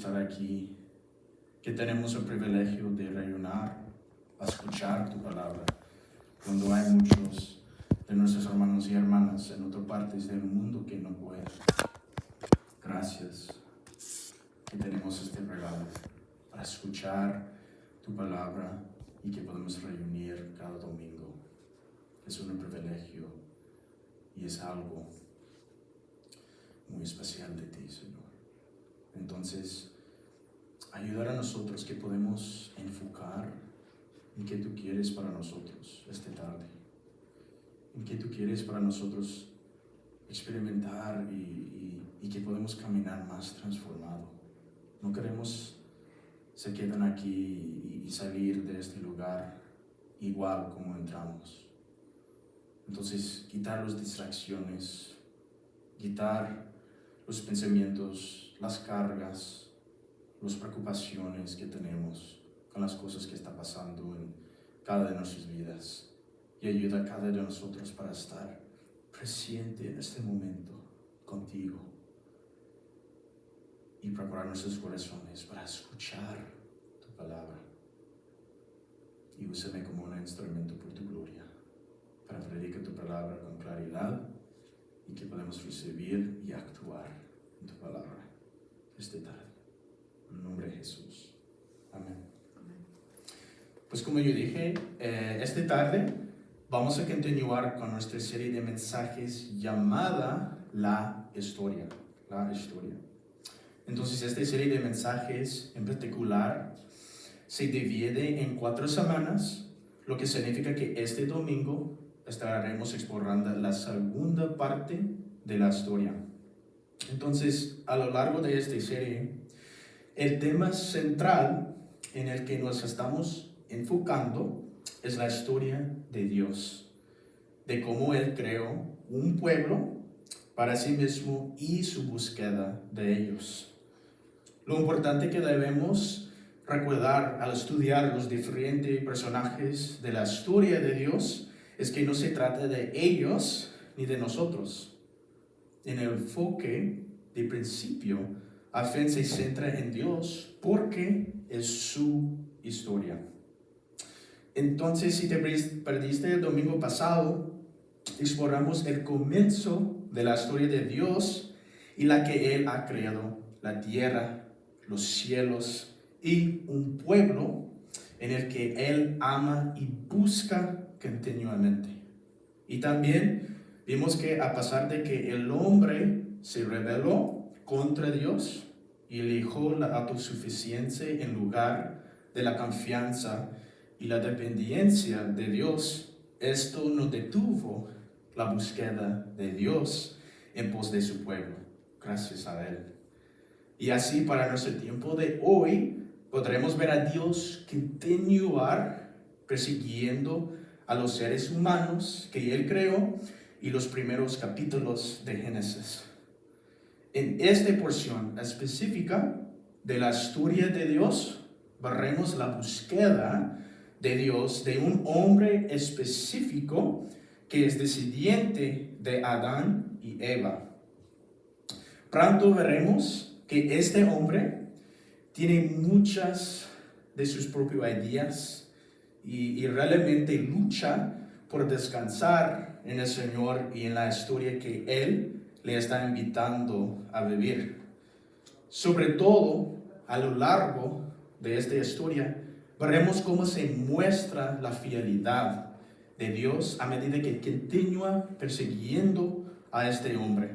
estar aquí, que tenemos el privilegio de reunir, a escuchar tu palabra, cuando hay muchos de nuestros hermanos y hermanas en otras partes del mundo que no pueden. Gracias que tenemos este regalo para escuchar tu palabra y que podemos reunir cada domingo. Es un privilegio y es algo muy especial de ti, Señor. Entonces, ayudar a nosotros que podemos enfocar en qué tú quieres para nosotros esta tarde, en qué tú quieres para nosotros experimentar y que podemos caminar más transformado. No queremos se quedan aquí y salir de este lugar igual como entramos. Entonces, quitar las distracciones, quitar los pensamientos, las cargas, las preocupaciones que tenemos con las cosas que están pasando en cada de nuestras vidas, y ayuda a cada de nosotros para estar presente en este momento contigo y preparar nuestros corazones para escuchar tu palabra. Y úsame como un instrumento por tu gloria para predicar tu palabra con claridad y que podamos recibir y actuar en tu palabra esta tarde. En el nombre de Jesús. Amén. Pues como yo dije, esta tarde vamos a continuar con nuestra serie de mensajes llamada La Historia. La Historia. Entonces, esta serie de mensajes en particular se divide en 4 semanas, lo que significa que este domingo estaremos explorando la segunda parte de la historia. Entonces, a lo largo de esta serie, el tema central en el que nos estamos enfocando es la historia de Dios, de cómo Él creó un pueblo para sí mismo y su búsqueda de ellos. Lo importante que debemos recordar al estudiar los diferentes personajes de la historia de Dios es que no se trata de ellos ni de nosotros. En el enfoque de principio, a fin se centra en Dios porque es su historia. Entonces, si te perdiste el domingo pasado, exploramos el comienzo de la historia de Dios y la que Él ha creado, la tierra, los cielos y un pueblo en el que Él ama y busca continuamente. Y también vimos que a pesar de que el hombre se rebeló contra Dios y eligió la autosuficiencia en lugar de la confianza y la dependencia de Dios, esto no detuvo la búsqueda de Dios en pos de su pueblo, gracias a Él. Y así para nuestro tiempo de hoy podremos ver a Dios continuar persiguiendo a los seres humanos que Él creó y los primeros capítulos de Génesis. En esta porción específica de la historia de Dios, veremos la búsqueda de Dios de un hombre específico que es descendiente de Adán y Eva. Pronto veremos que este hombre tiene muchas de sus propias ideas y realmente lucha por descansar en el Señor y en la historia que Él le está invitando a vivir. Sobre todo, a lo largo de esta historia, veremos cómo se muestra la fidelidad de Dios a medida que continúa persiguiendo a este hombre.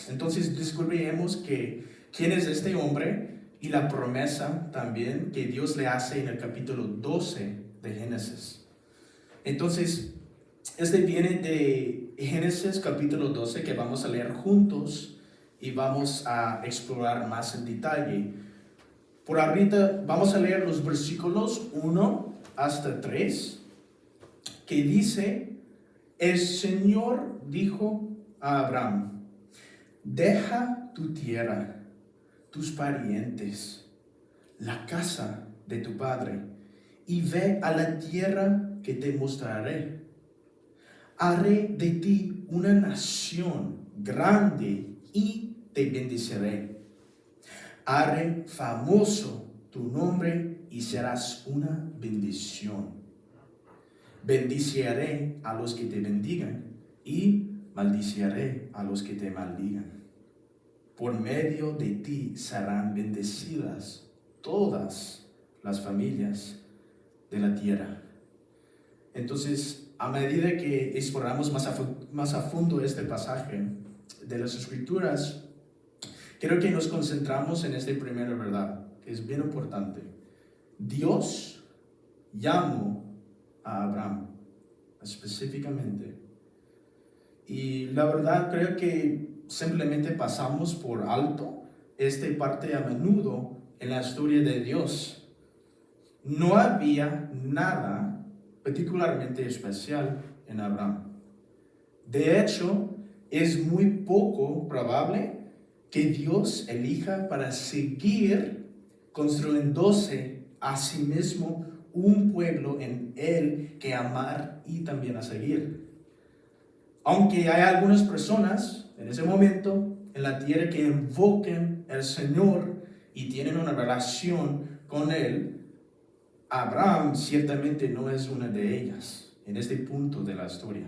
Entonces descubriremos quién es este hombre y la promesa también que Dios le hace en el capítulo 12 de Génesis. Entonces, este viene de Génesis capítulo 12 que vamos a leer juntos y vamos a explorar más en detalle. Por ahorita vamos a leer los versículos 1 hasta 3 que dice: el Señor dijo a Abraham: deja tu tierra, tus parientes, la casa de tu padre, y ve a la tierra que te mostraré. Haré de ti una nación grande y te bendeciré. Haré famoso tu nombre y serás una bendición. Bendiciré a los que te bendigan y maldiciré a los que te maldigan. Por medio de ti serán bendecidas todas las familias de la tierra. Entonces, a medida que exploramos más a fondo este pasaje de las Escrituras, quiero que nos concentramos en esta primera verdad, que es bien importante. Dios llamó a Abraham específicamente. Y la verdad creo que simplemente pasamos por alto esta parte a menudo en la historia de Dios. No había nada particularmente especial en Abraham. De hecho, es muy poco probable que Dios elija para seguir construyéndose a sí mismo un pueblo en él que amar y también a seguir. Aunque hay algunas personas en ese momento en la tierra que invoquen al Señor y tienen una relación con él, Abraham ciertamente no es una de ellas en este punto de la historia.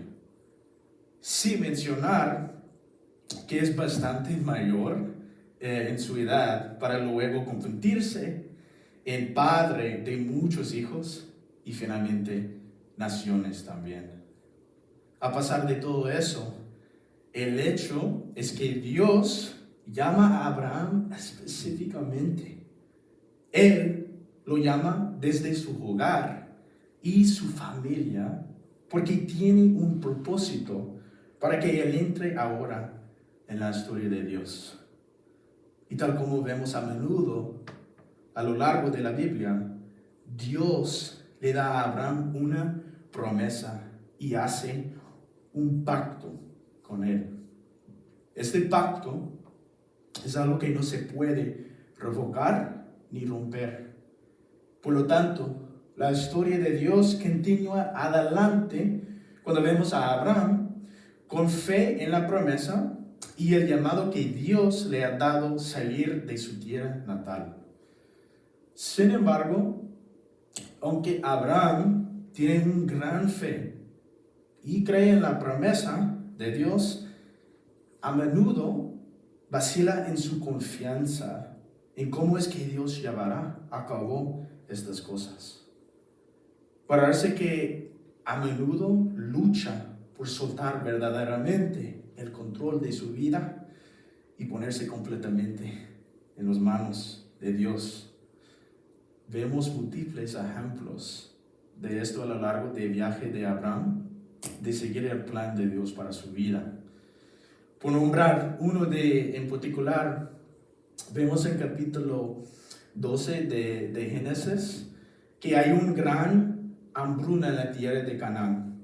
Sin mencionar que es bastante mayor en su edad para luego convertirse en padre de muchos hijos y finalmente naciones también. A pesar de todo eso, el hecho es que Dios llama a Abraham específicamente. Él lo llama desde su hogar y su familia porque tiene un propósito para que él entre ahora en la historia de Dios. Y tal como vemos a menudo a lo largo de la Biblia, Dios le da a Abraham una promesa y hace un pacto con él. Este pacto es algo que no se puede revocar ni romper. Por lo tanto, la historia de Dios continúa adelante cuando vemos a Abraham con fe en la promesa y el llamado que Dios le ha dado salir de su tierra natal. Sin embargo, aunque Abraham tiene un gran fe y cree en la promesa de Dios, a menudo vacila en su confianza en cómo es que Dios llevará a cabo estas cosas. Parece que a menudo lucha por soltar verdaderamente el control de su vida y ponerse completamente en las manos de Dios. Vemos múltiples ejemplos de esto a lo largo del viaje de Abraham, de seguir el plan de Dios para su vida. Por nombrar uno en particular, vemos en capítulo 12 de Génesis que hay un gran hambruna en la tierra de Canaán.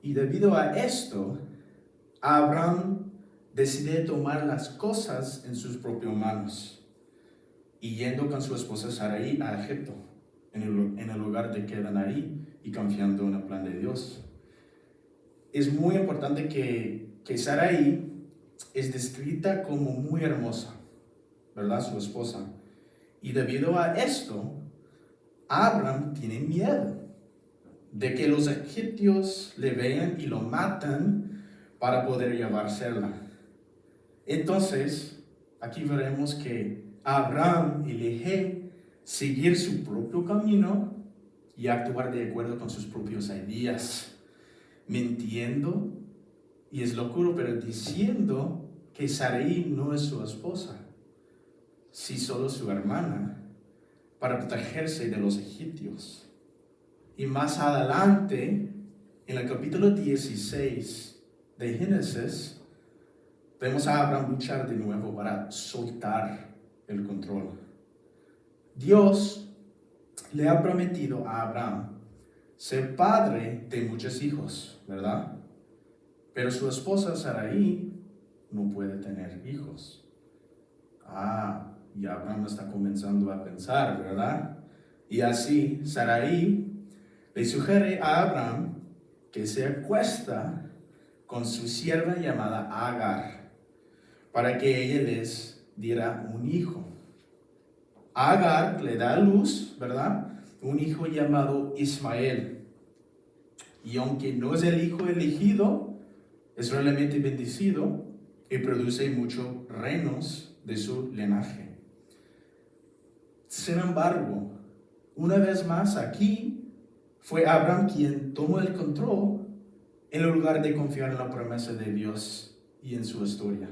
Y debido a esto, Abraham decide tomar las cosas en sus propias manos y yendo con su esposa Sarai a Egipto, en el lugar de quedan ahí y confiando en el plan de Dios. Es muy importante que Sarai es descrita como muy hermosa, ¿verdad? Su esposa. Y debido a esto, Abraham tiene miedo de que los egipcios le vean y lo matan para poder llevársela. Entonces, aquí veremos que Abraham elige seguir su propio camino y actuar de acuerdo con sus propias ideas, mintiendo, y es locuro, pero diciendo que Sarai no es su esposa, si solo su hermana, para protegerse de los egipcios. Y más adelante, en el capítulo 16 de Génesis, vemos a Abraham luchar de nuevo para soltar el control. Dios le ha prometido a Abraham ser padre de muchos hijos, ¿verdad? Pero su esposa Sarai no puede tener hijos. Y Abraham está comenzando a pensar, ¿verdad? Y así Sarai le sugiere a Abraham que se acuesta con su sierva llamada Agar para que ella les diera un hijo. Agar le da a luz, ¿verdad? Un hijo llamado Ismael. Y aunque no es el hijo elegido, es realmente bendecido y produce muchos reinos de su linaje. Sin embargo, una vez más aquí fue Abraham quien tomó el control en lugar de confiar en la promesa de Dios y en su historia.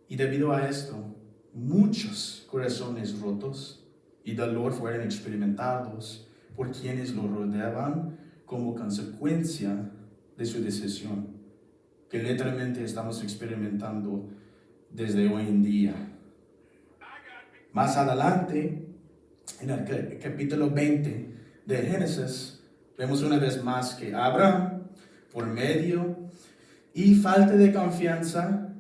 Y debido a esto, muchos corazones rotos y dolor fueron experimentados por quienes lo rodeaban como consecuencia de su decisión, que literalmente estamos experimentando desde hoy en día. Más adelante, en el capítulo 20 de Génesis, vemos una vez más que Abraham, por medio y falta de confianza,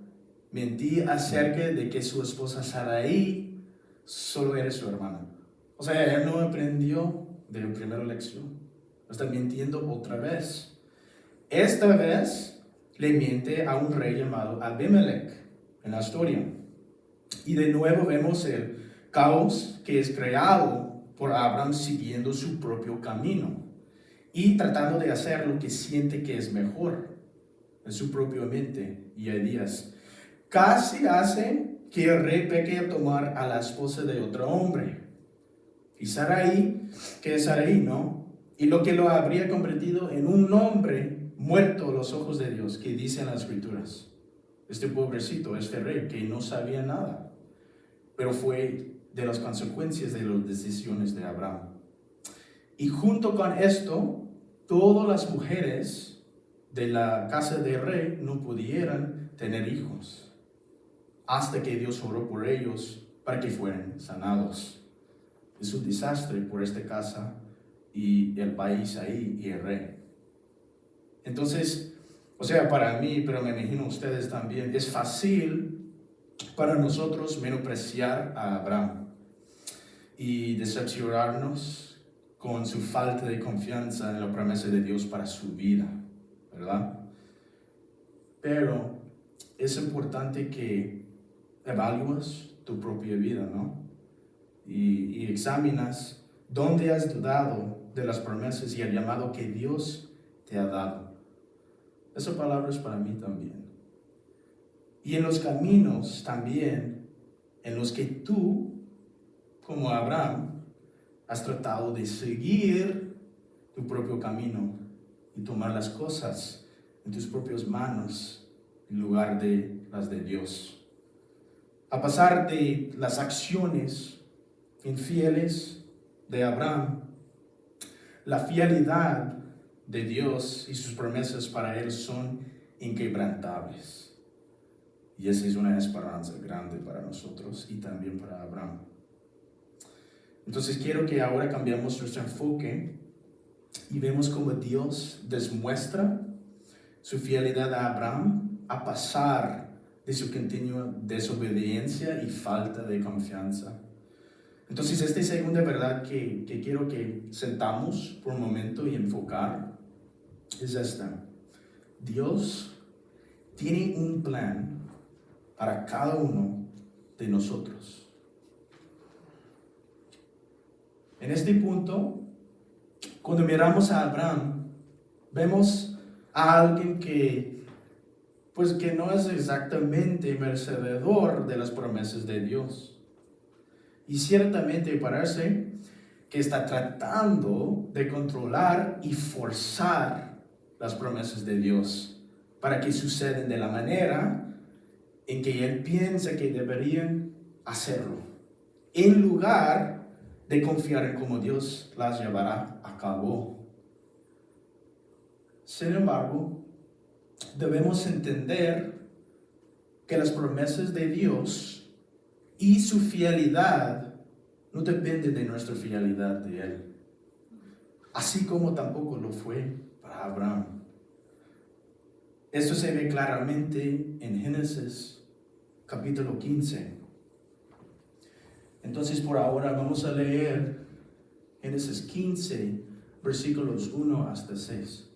mentía acerca de que su esposa Sarai solo era su hermana. O sea, él no aprendió de la primera lección. Está mintiendo otra vez. Esta vez le miente a un rey llamado Abimelech en la historia. Y de nuevo vemos el caos que es creado por Abraham siguiendo su propio camino y tratando de hacer lo que siente que es mejor en su propia mente y ideas. Casi hace que el rey peque a tomar a la esposa de otro hombre. Y Sarai, que es Sarai, ¿no? Y lo que lo habría convertido en un hombre muerto a los ojos de Dios, que dicen las escrituras. Este pobrecito, este rey, que no sabía nada, pero fue de las consecuencias de las decisiones de Abraham. Y junto con esto, todas las mujeres de la casa del rey no pudieran tener hijos, hasta que Dios oró por ellos para que fueran sanados. Es un desastre por esta casa y el país ahí y el rey. Entonces, o sea, para mí, pero me imagino ustedes también, es fácil para nosotros menospreciar a Abraham y decepcionarnos con su falta de confianza en la promesa de Dios para su vida, ¿verdad? Pero es importante que evalúes tu propia vida, ¿no? Y examinas dónde has dudado de las promesas y el llamado que Dios te ha dado. Esa palabra es para mí también. Y en los caminos también en los que tú, como Abraham, has tratado de seguir tu propio camino y tomar las cosas en tus propias manos en lugar de las de Dios. A pesar de las acciones infieles de Abraham, la fidelidad de Dios y sus promesas para él son inquebrantables. Y esa es una esperanza grande para nosotros y también para Abraham. Entonces quiero que ahora cambiemos nuestro enfoque y vemos cómo Dios demuestra su fidelidad a Abraham a pesar de su continua desobediencia y falta de confianza. Entonces, esta segunda verdad que quiero que sentamos por un momento y enfocar es esta. Dios tiene un plan para cada uno de nosotros. En este punto, cuando miramos a Abraham, vemos a alguien que no es exactamente merecedor de las promesas de Dios. Y ciertamente parece que está tratando de controlar y forzar las promesas de Dios para que sucedan de la manera en que él piensa que deberían hacerlo, en lugar de confiar en cómo Dios las llevará a cabo. Sin embargo, debemos entender que las promesas de Dios y su fidelidad no dependen de nuestra fidelidad de Él, así como tampoco lo fue para Abraham. Esto se ve claramente en Génesis capítulo 15. Entonces por ahora vamos a leer Génesis 15, versículos 1 hasta 6.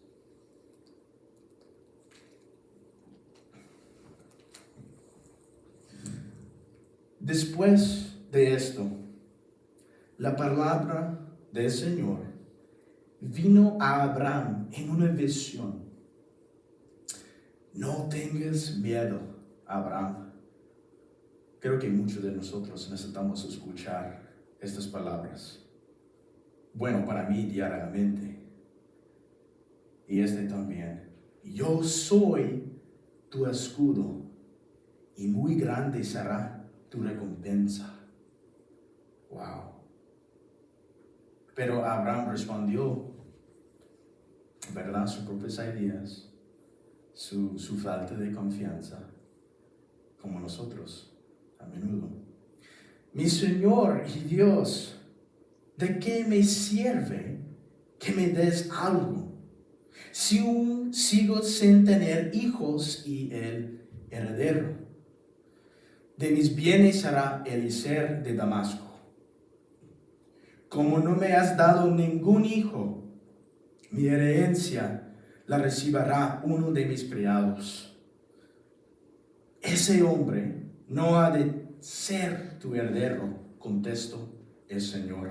Después de esto, La palabra del Señor vino a Abraham en una visión. No tengas miedo, Abraham. Creo que muchos de nosotros necesitamos escuchar estas palabras. Bueno, para mí diariamente. Y también. Yo soy tu escudo y muy grande será tu recompensa. Wow. Pero Abraham respondió, ¿verdad? Sus propias ideas, su falta de confianza, como nosotros a menudo. Mi Señor y Dios, ¿de qué me sirve que me des algo si aún sigo sin tener hijos y el heredero de mis bienes será Eliezer de Damasco? Como no me has dado ningún hijo, mi herencia la recibirá uno de mis criados. Ese hombre no ha de ser tu heredero, contestó el Señor.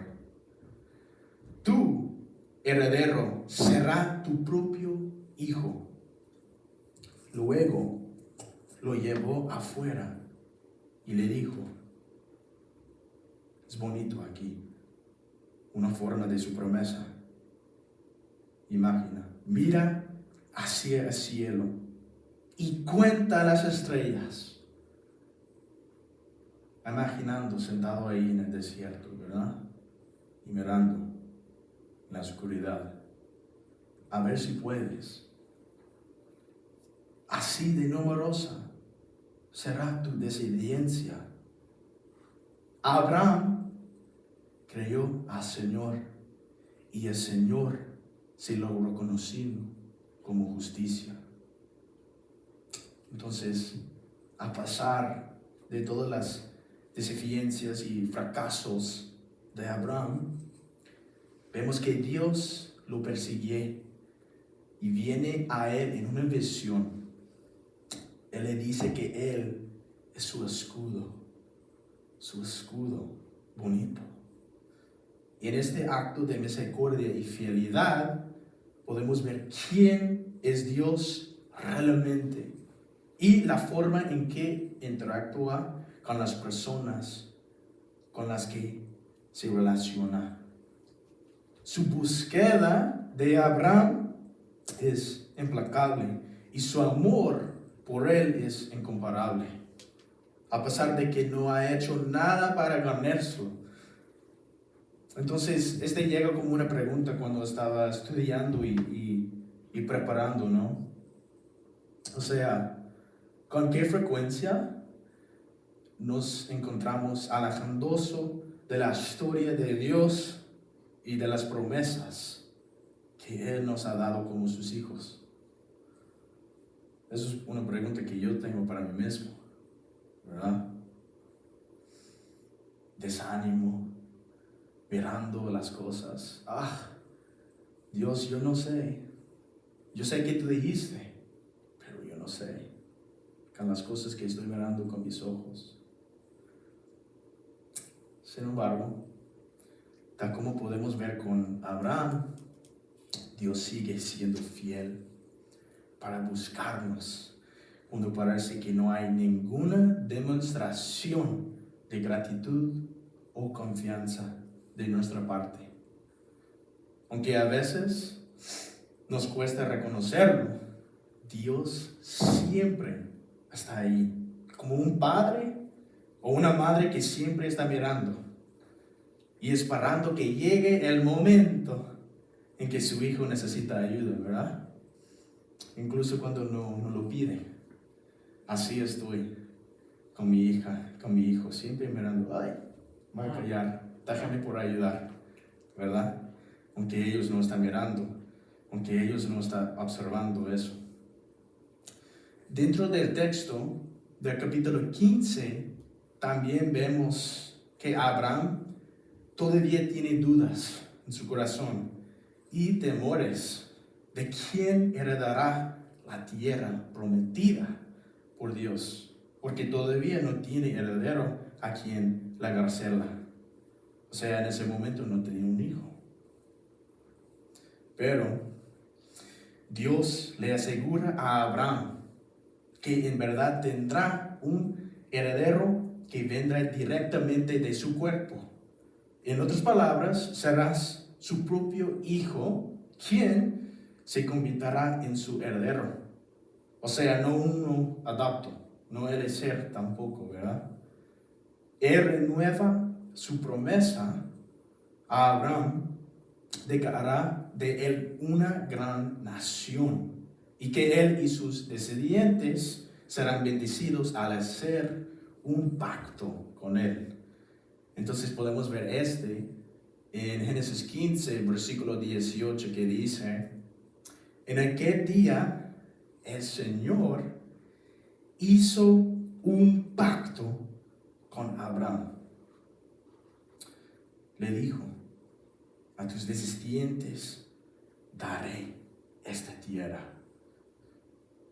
Tu heredero será tu propio hijo. Luego lo llevó afuera y le dijo, es bonito aquí, una forma de su promesa. Imagina, mira hacia el cielo y cuenta las estrellas. Imaginando sentado ahí en el desierto, ¿verdad? Y mirando la oscuridad. A ver si puedes. Así de numerosa será tu descendencia. Abraham creyó al Señor y el Señor se lo reconoció como justicia. Entonces, a pesar de todas las deficiencias y fracasos de Abraham, vemos que Dios lo persigue y viene a él en una visión. Él le dice que él es su escudo bonito. Y en este acto de misericordia y fidelidad podemos ver quién es Dios realmente y la forma en que interactúa con las personas con las que se relaciona. Su búsqueda de Abraham es implacable y su amor por él es incomparable. A pesar de que no ha hecho nada para ganarlo. Entonces, llega como una pregunta cuando estaba estudiando y preparando, ¿no? O sea, ¿con qué frecuencia nos encontramos alejándose de la historia de Dios y de las promesas que Él nos ha dado como sus hijos? Esa es una pregunta que yo tengo para mí mismo, ¿verdad? Desánimo, mirando las cosas. Dios, yo no sé. Yo sé que tú dijiste, pero yo no sé. Con las cosas que estoy mirando con mis ojos. Sin embargo, tal como podemos ver con Abraham, Dios sigue siendo fiel para buscarnos cuando parece que no hay ninguna demostración de gratitud o confianza de nuestra parte. Aunque a veces nos cuesta reconocerlo, Dios siempre está ahí, como un padre o una madre que siempre está mirando y esperando que llegue el momento en que su hijo necesita ayuda, ¿verdad? Incluso cuando no lo pide. Así estoy con mi hija, con mi hijo, siempre mirando, ay, voy a callar, déjame por ayudar, ¿verdad? Aunque ellos no están mirando, aunque ellos no están observando eso. Dentro del texto del capítulo 15, también vemos que Abraham todavía tiene dudas en su corazón y temores de quién heredará la tierra prometida por Dios, porque todavía no tiene heredero a quien la garcela. O sea, en ese momento no tenía un hijo. Pero Dios le asegura a Abraham que en verdad tendrá un heredero que vendrá directamente de su cuerpo. En otras palabras, serás su propio hijo, quien se convertirá en su heredero. O sea, no uno adopto, no el ser tampoco, ¿verdad? Él renueva su promesa a Abraham de que hará de él una gran nación y que él y sus descendientes serán bendecidos al hacer un pacto con él. Entonces podemos ver en Génesis 15, versículo 18, que dice: en aquel día el Señor hizo un pacto con Abraham. Le dijo: a tus descendientes daré esta tierra,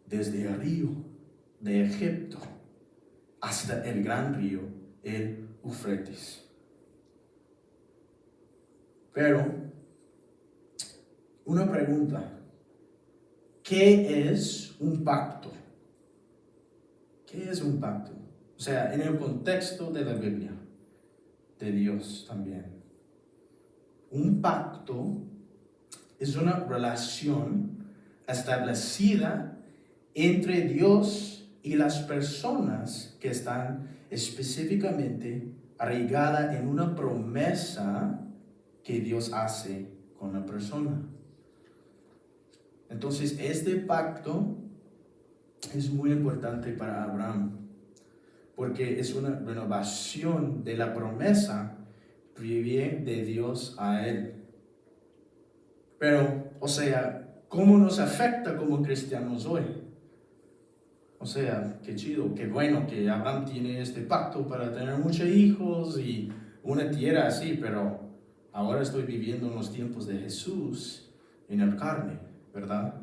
desde el río de Egipto hasta el gran río, el Éufrates. Pero, una pregunta: ¿qué es un pacto? ¿Qué es un pacto? O sea, en el contexto de la Biblia, de Dios también. Un pacto es una relación establecida entre Dios y las personas que están específicamente arraigadas en una promesa que Dios hace con la persona. Entonces, este pacto es muy importante para Abraham, porque es una renovación de la promesa de Dios a él. Pero, o sea, ¿cómo nos afecta como cristianos hoy? O sea, qué chido, qué bueno que Abraham tiene este pacto para tener muchos hijos y una tierra así, pero ahora estoy viviendo en los tiempos de Jesús en el carne, ¿verdad?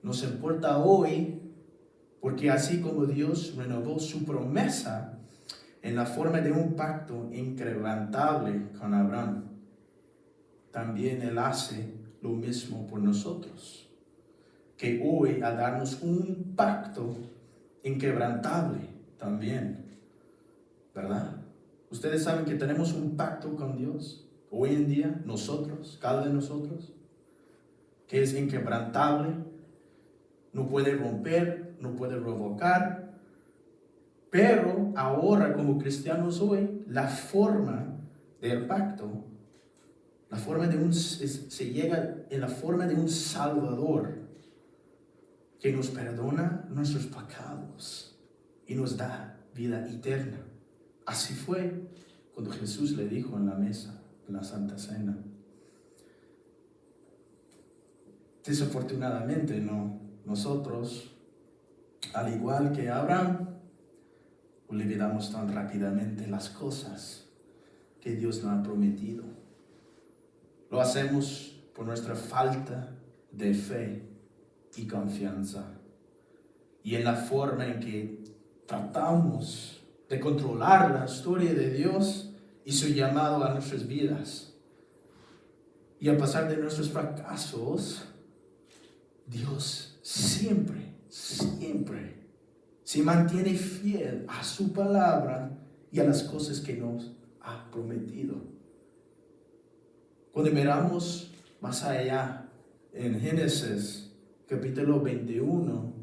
Nos importa hoy porque así como Dios renovó su promesa en la forma de un pacto inquebrantable con Abraham, también Él hace lo mismo por nosotros, que hoy a darnos un pacto inquebrantable también, ¿verdad? Ustedes saben que tenemos un pacto con Dios hoy en día, nosotros, cada de nosotros, que es inquebrantable, no puede romper, no puede revocar, pero ahora como cristianos hoy, la forma del pacto, la forma se llega en la forma de un Salvador que nos perdona nuestros pecados y nos da vida eterna. Así fue cuando Jesús le dijo en la mesa, en la Santa Cena. Desafortunadamente, nosotros, al igual que Abraham, olvidamos tan rápidamente las cosas que Dios nos ha prometido. Lo hacemos por nuestra falta de fe y confianza, y en la forma en que tratamos de controlar la historia de Dios y su llamado a nuestras vidas. Y a pesar de nuestros fracasos, Dios siempre se mantiene fiel a su palabra y a las cosas que nos ha prometido. Cuando miramos más allá en Génesis capítulo 21,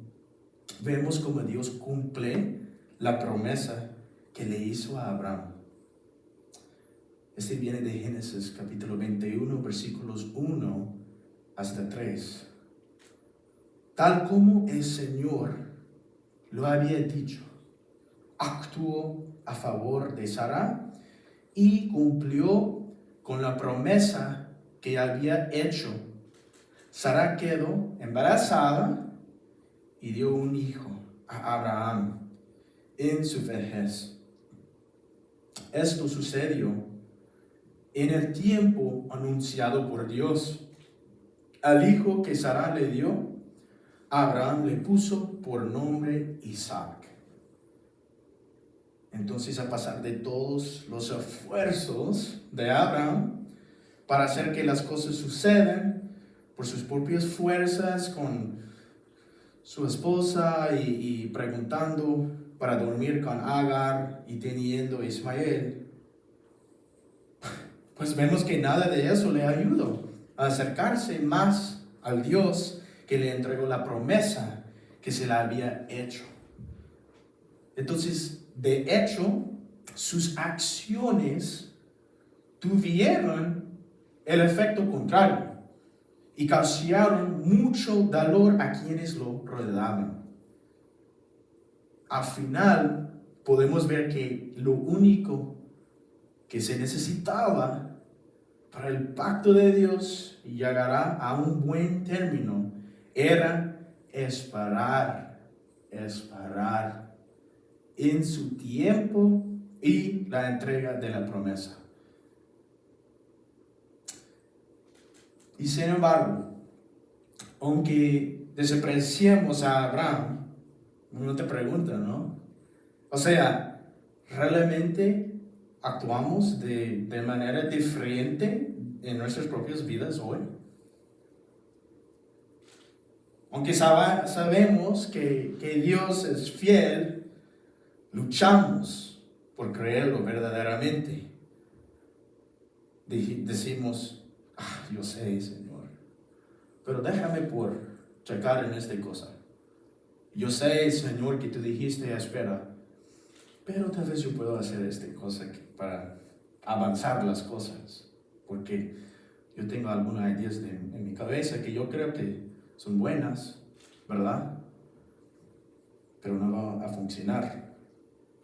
vemos cómo Dios cumple la promesa que le hizo a Abraham. Este viene de Génesis capítulo 21, versículos 1 hasta 3. Tal como el Señor lo había dicho, actuó a favor de Sara y cumplió con la promesa que había hecho. Sara quedó embarazada y dio un hijo a Abraham en su vejez. Esto sucedió en el tiempo anunciado por Dios. Al hijo que Sara le dio, Abraham le puso por nombre Isaac. Entonces, a pesar de todos los esfuerzos de Abraham para hacer que las cosas sucedan por sus propias fuerzas con su esposa y preguntando para dormir con Agar y teniendo a Ismael, pues vemos que nada de eso le ayudó a acercarse más al Dios que le entregó la promesa que se le había hecho. Entonces, de hecho, sus acciones tuvieron el efecto contrario y causaron mucho dolor a quienes lo rodeaban. Al final, podemos ver que lo único que se necesitaba para el pacto de Dios y llegará a un buen término era esperar en su tiempo y la entrega de la promesa. Y sin embargo, aunque despreciemos a Abraham, uno te pregunta, ¿no? O sea, ¿realmente actuamos de manera diferente en nuestras propias vidas hoy? Aunque sabemos que Dios es fiel, luchamos por creerlo verdaderamente. Decimos, yo sé, Señor, pero déjame por checar en esta cosa. Yo sé, Señor, que tú dijiste, espera, pero tal vez yo puedo hacer esta cosa para avanzar las cosas, porque yo tengo algunas ideas en mi cabeza que yo creo que son buenas, ¿verdad? Pero no va a funcionar.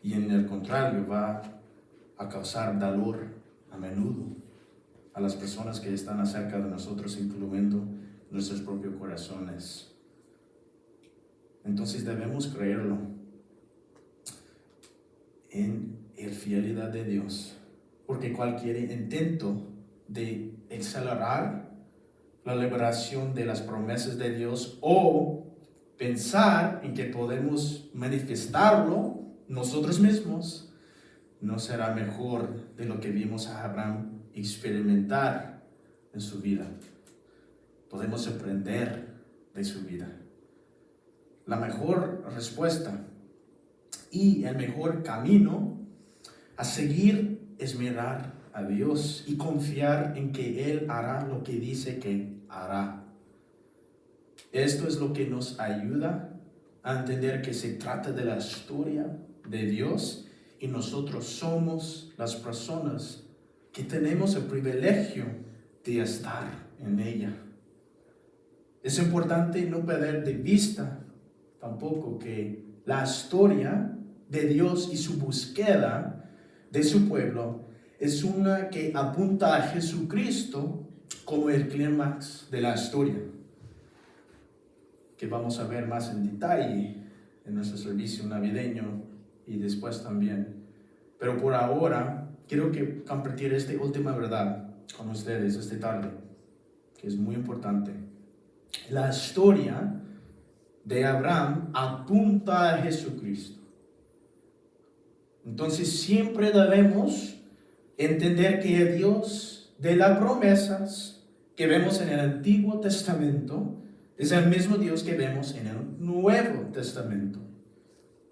Y en el contrario, va a causar dolor a menudo a las personas que están cerca de nosotros, incluyendo nuestros propios corazones. Entonces debemos creerlo en la fidelidad de Dios, porque cualquier intento de acelerar la liberación de las promesas de Dios o pensar en que podemos manifestarlo nosotros mismos no será mejor de lo que vimos a Abraham experimentar en su vida. Podemos aprender de su vida. La mejor respuesta y el mejor camino a seguir es mirar a Dios y confiar en que Él hará lo que dice que hará. Esto es lo que nos ayuda a entender que se trata de la historia de Dios y nosotros somos las personas que tenemos el privilegio de estar en ella. Es importante no perder de vista tampoco que la historia de Dios y su búsqueda de su pueblo es una que apunta a Jesucristo como el clímax de la historia, que vamos a ver más en detalle en nuestro servicio navideño y después también. Pero por ahora quiero compartir esta última verdad con ustedes esta tarde, que es muy importante. La historia de Abraham apunta a Jesucristo. Entonces siempre debemos entender que el Dios de las promesas que vemos en el Antiguo Testamento es el mismo Dios que vemos en el Nuevo Testamento.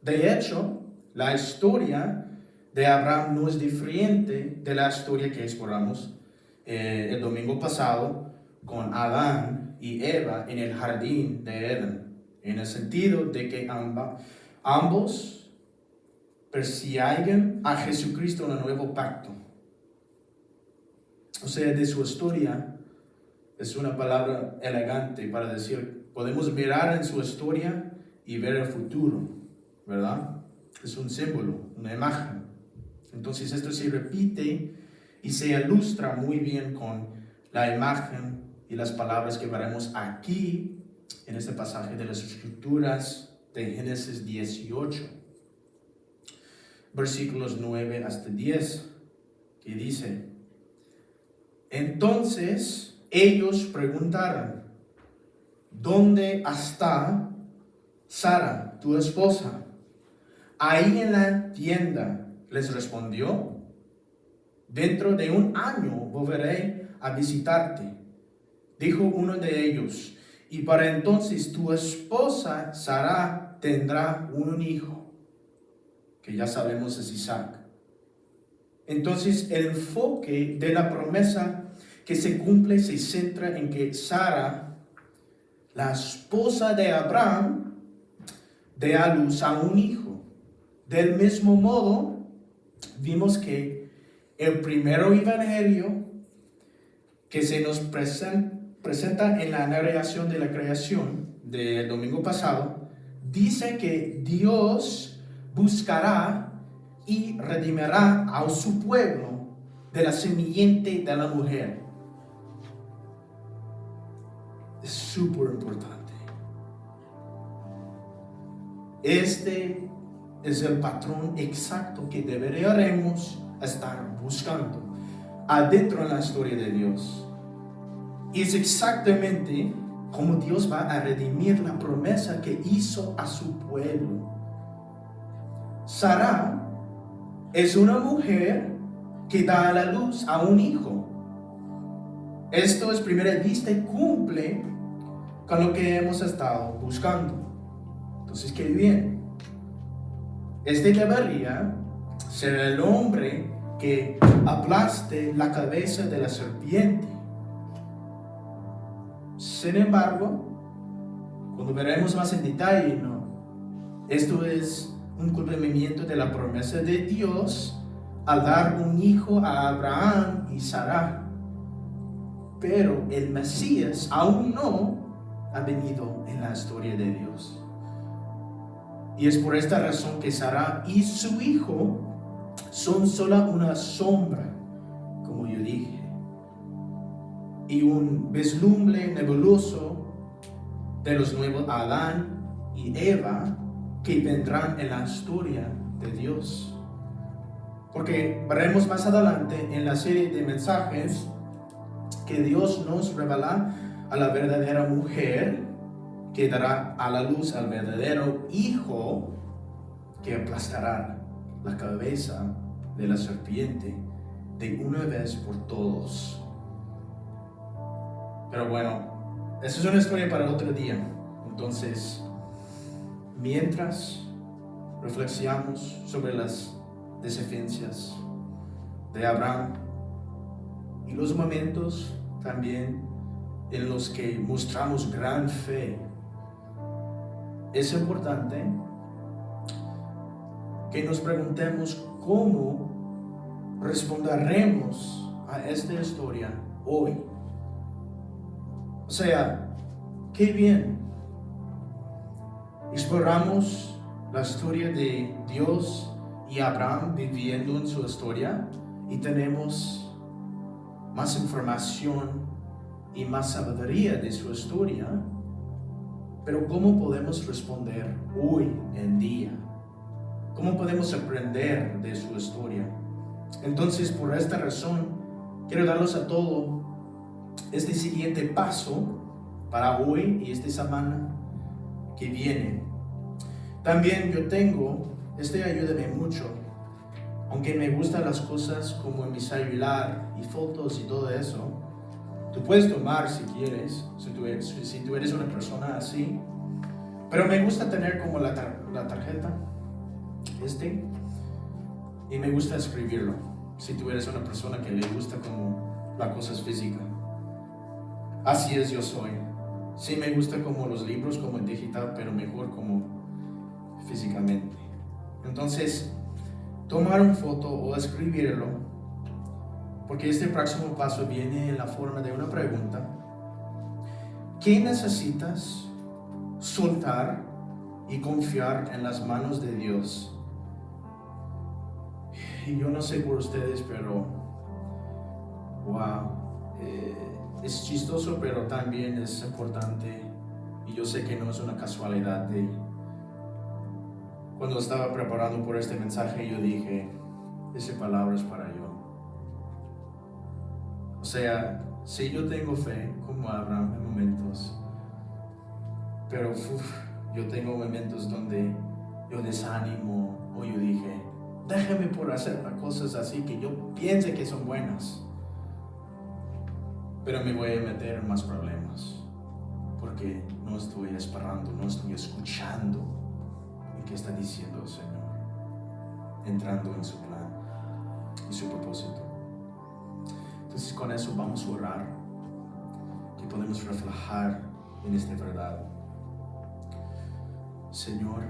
De hecho, la historia de Abraham no es diferente de la historia que exploramos el domingo pasado con Adán y Eva en el jardín de Edén, en el sentido de que ambos persiguen a Jesucristo en el nuevo pacto. O sea, de su historia es una palabra elegante para decir, podemos mirar en su historia y ver el futuro, ¿verdad? Es un símbolo, una imagen. Entonces esto se repite y se ilustra muy bien con la imagen y las palabras que veremos aquí en este pasaje de las Escrituras de Génesis 18, versículos 9 hasta 10, que dice: entonces ellos preguntaron, ¿dónde está Sara, tu esposa? Ahí en la tienda les respondió: dentro de 1 año volveré a visitarte. Dijo uno de ellos: y para entonces tu esposa Sara tendrá un hijo, que ya sabemos es Isaac. Entonces el enfoque de la promesa que se cumple se centra en que Sara, la esposa de Abraham, dé a luz a un hijo. Del mismo modo, vimos que el primer evangelio que se nos presenta en la narración de la creación del domingo pasado, dice que Dios buscará y redimirá a su pueblo de la simiente de la mujer. Es súper importante. Este es el patrón exacto que deberíamos estar buscando adentro en la historia de Dios. Y es exactamente como Dios va a redimir la promesa que hizo a su pueblo. Sara es una mujer que da a la luz a un hijo. Esto es primera vista y cumple con lo que hemos estado buscando. Entonces, qué bien. Este debería ser el hombre que aplaste la cabeza de la serpiente. Sin embargo, cuando veremos más en detalle, esto es un cumplimiento de la promesa de Dios al dar un hijo a Abraham y Sara. Pero el Mesías aún no ha venido en la historia de Dios. Y es por esta razón que Sara y su hijo son solo una sombra, como yo dije, y un vislumbre nebuloso de los nuevos Adán y Eva que vendrán en la historia de Dios. Porque veremos más adelante en la serie de mensajes que Dios nos revela a la verdadera mujer que dará a la luz al verdadero hijo que aplastará la cabeza de la serpiente de una vez por todos. Pero bueno, esa es una historia para otro día. Entonces, mientras reflexionamos sobre las deficiencias de Abraham y los momentos también en los que mostramos gran fe, es importante que nos preguntemos cómo responderemos a esta historia hoy. O sea, qué bien. Exploramos la historia de Dios y Abraham viviendo en su historia y tenemos más información y más sabiduría de su historia. Pero ¿cómo podemos responder hoy en día? ¿Cómo podemos aprender de su historia? Entonces, por esta razón, quiero darles a todos este siguiente paso para hoy y esta semana que viene. También yo tengo, ayúdame mucho, aunque me gustan las cosas como en mi celular y fotos y todo eso. Tú puedes tomar si quieres, si tú eres una persona así, pero me gusta tener como la tarjeta, y me gusta escribirlo, si tú eres una persona que le gusta como las cosas físicas. Así es, yo soy. Sí me gusta como los libros, como en digital, pero mejor como físicamente. Entonces, tomar una foto o escribirlo, porque este próximo paso viene en la forma de una pregunta. ¿Qué necesitas soltar y confiar en las manos de Dios? Y yo no sé por ustedes, pero wow, es chistoso, pero también es importante. Y yo sé que no es una casualidad. Cuando estaba preparando por este mensaje, yo dije, esa palabra es para yo. O sea, sí, yo tengo fe como Abraham en momentos, pero yo tengo momentos donde yo desánimo o yo dije, Déjame por hacer las cosas así que yo piense que son buenas. Pero me voy a meter en más problemas. Porque no estoy esperando, no estoy escuchando lo que está diciendo el Señor. Entrando en su plan y su propósito. Entonces con eso vamos a orar. Que podemos reflejar en esta verdad. Señor,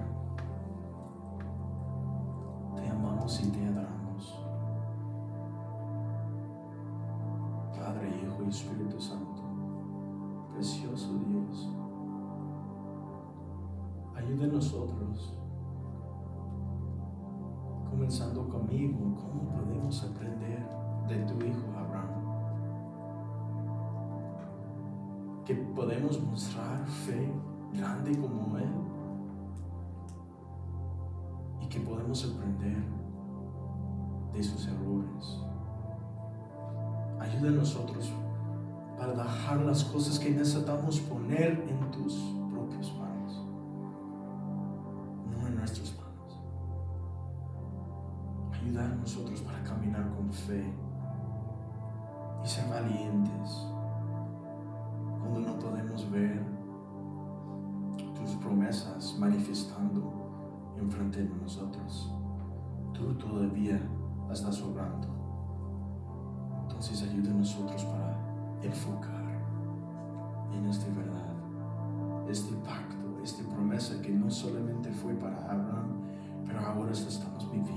te amamos y te adoramos. Padre, Hijo y Espíritu Santo, precioso Dios, ayuda a nosotros, comenzando conmigo, cómo podemos aprender de tu Hijo Abraham. Que podemos mostrar fe grande como Él y que podemos aprender de sus errores. Ayuda a nosotros para dejar las cosas que necesitamos poner en tus propias manos, no en nuestras manos. Ayuda a nosotros para caminar con fe y ser valientes cuando no podemos ver tus promesas manifestando enfrente de nosotros. Tú todavía estás obrando. Entonces ayuda a nosotros para enfocar en esta verdad, este pacto, esta promesa que no solamente fue para Abraham, pero ahora estamos viviendo.